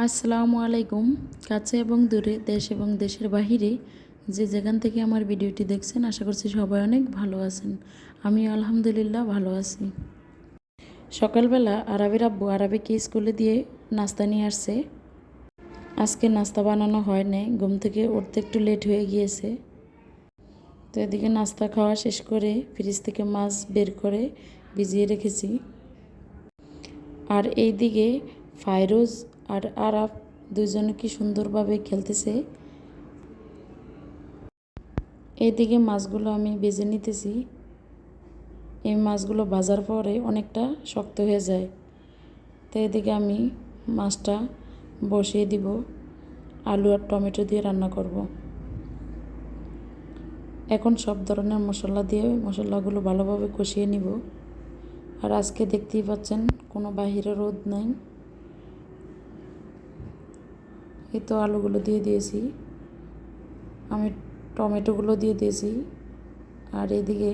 আসসালামু আলাইকুম। কাছে এবং দূরে, দেশ এবং দেশের বাহিরে যে যেখান থেকে আমার ভিডিওটি দেখছেন, আশা করছি সবাই অনেক ভালো আছেন। আমি আলহামদুলিল্লাহ ভালো আছি। সকালবেলা আরবের আব্বু আরবিকে স্কুলে দিয়ে নাস্তা নিয়ে আসছে। আজকে নাস্তা বানানো হয় নাই, ঘুম থেকে উঠতে একটু লেট হয়ে গিয়েছে। তো এদিকে নাস্তা খাওয়া শেষ করে ফ্রিজ থেকে মাছ বের করে ভিজিয়ে রেখেছি। আর এইদিকে ফাইরোজ আর আরাফ দুজনে কি সুন্দরভাবে খেলতেছে। এইদিকে মাছগুলো আমি ভেজে নিতেছি। এই মাছগুলো ভাজার পরে অনেকটা শক্ত হয়ে যায়। তো এদিকে আমি মাছটা বসিয়ে দিব, আলু আর টমেটো দিয়ে রান্না করব। এখন সব ধরনের মশলা দিয়ে মশলাগুলো ভালোভাবে কষিয়ে নিব। আর আজকে দেখতেই পাচ্ছেন কোনো বাহিরে রোদ নাই। এই তো আলুগুলো দিয়ে দিয়েছি, আমি টমেটোগুলো দিয়ে দিয়েছি। আর এদিকে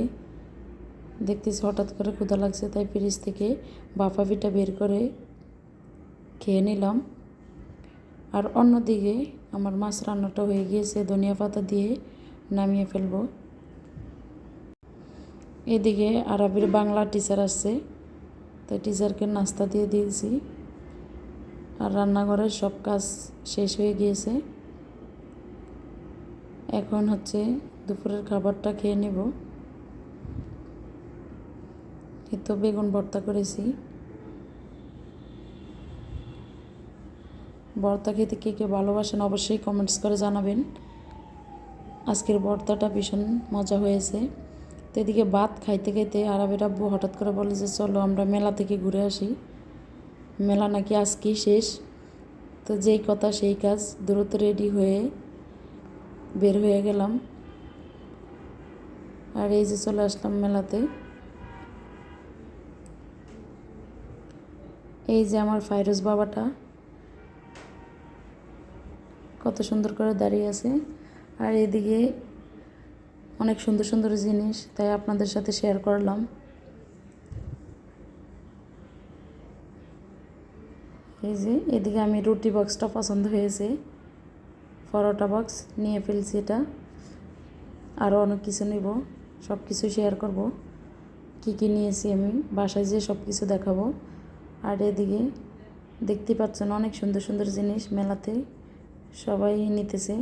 দেখতেছি হঠাৎ করে ক্ষুধা লাগছে, তাই ফ্রিজ থেকে বাফা পিঠা বের করে খেয়ে নিলাম। আর অন্যদিকে আমার মাছ রান্নাটা হয়ে গিয়েছে, ধনিয়া পাতা দিয়ে নামিয়ে ফেলব। এদিকে আরবির বাংলা টিচার আসছে, তাই টিচারকে নাস্তা দিয়ে দিয়েছি। আর রান্নাঘরের সব কাজ শেষ হয়ে গিয়েছে। এখন হচ্ছে দুপুরের খাবারটা খেয়ে নেব। এই তো বেগুন ভর্তা করেছি। ভর্তা খেতে কে কে ভালোবাসেন অবশ্যই কমেন্টস করে জানাবেন। আজকের ভর্তাটা ভীষণ মজা হয়েছে। তো এদিকে ভাত খাইতে খাইতে আরবের আব্বু হঠাৎ করে বলে যে চলো আমরা মেলা থেকে ঘুরে আসি, মেলা নাকি আজকেই শেষ। তো যেই কথা সেই কাজ, দ্রুত রেডি হয়ে বের হয়ে গেলাম। আর এই যে চলে আসলাম মেলাতে। এই যে আমার ফাইরোজ বাবাটা কত সুন্দর করে দাঁড়িয়ে আছে। আর এদিকে অনেক সুন্দর সুন্দর জিনিস, তাই আপনাদের সাথে শেয়ার করলাম। এই যে এদিকে আমি রুটি বক্সটা পছন্দ হয়েছে, পরোটা বক্স নিয়ে ফেলছি। এটা আরও অনেক কিছু নেব, সব কিছু শেয়ার করব। কি কি নিয়েছি আমি বাসায় যেয়ে সব কিছু দেখাবো। আর এদিকে দেখতে পাচ্ছেন অনেক সুন্দর সুন্দর জিনিস মেলাতে সবাই নিতেছে।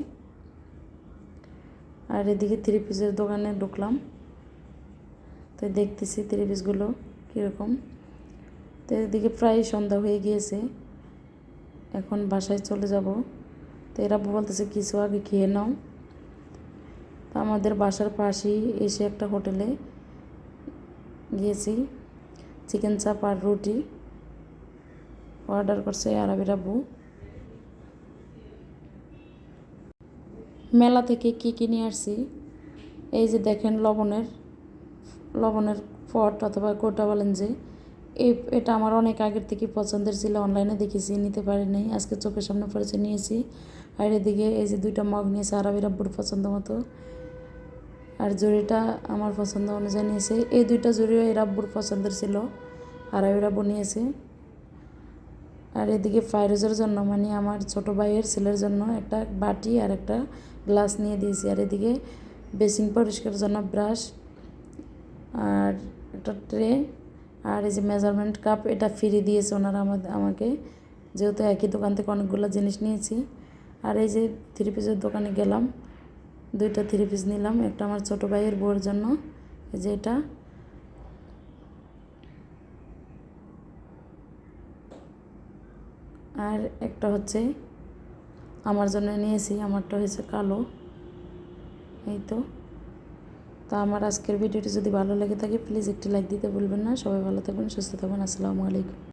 আর এদিকে থ্রি পিসের দোকানে ঢুকলাম, তো দেখতেছি থ্রি পিসগুলো কীরকম। তো এদিকে প্রায় সন্ধ্যা হয়ে গিয়েছে, এখন বাসায় চলে যাব। তো এরা বলতেছে কিছু আগে খেয়ে নাও। তো আমাদের বাসার পাশেই এসে একটা হোটেলে গিয়েছি, চিকেন চাপ আর রুটি অর্ডার করছে আরবের আব্বু। মেলা থেকে কী কী নিয়ে আসছি এই যে দেখেন, লবণের পট অথবা কোটা বলেন যে, এটা আমার অনেক আগের থেকে পছন্দের ছিল, অনলাইনে দেখেছি, নিতে পারি নাই, আজকে চোখের সামনে পড়েছে নিয়েছি। আর এদিকে এই যে দুইটা মগ নিয়েছে আরবের আব্বুর পছন্দ মতো। আর জুড়িটা আমার পছন্দ অনুযায়ী নিয়েছে। এই দুইটা জুড়িও এর আব্বুর পছন্দের ছিল, আরবের আব্বু নিয়েছে। আর এদিকে ফাইরোজের জন্য, মানে আমার ছোটো ভাইয়ের ছেলের জন্য একটা বাটি আর একটা গ্লাস নিয়ে দিয়েছি। আর এদিকে বেসিন পরিষ্কারের জন্য ব্রাশ আর একটা ট্রে। আর এই যে মেজারমেন্ট কাপ, এটা ফ্রি দিয়েছে ওনারা আমাকে, যেহেতু একই দোকান থেকে অনেকগুলো জিনিস নিয়েছি। আর এই যে থ্রি পিসের দোকানে গেলাম, দুইটা থ্রি পিস নিলাম, একটা আমার ছোটো ভাইয়ের বউয়ের জন্য, এই যে এটা। আর একটা হচ্ছে আমার জন্য নিয়েছি, আমারটা হয়েছে কালো। এই তো। তা আমার আজকের ভিডিওটি যদি ভালো লেগে থাকে প্লিজ একটি লাইক দিতে ভুলবেন না। সবাই ভালো থাকবেন, সুস্থ থাকবেন। আসসালামু আলাইকুম।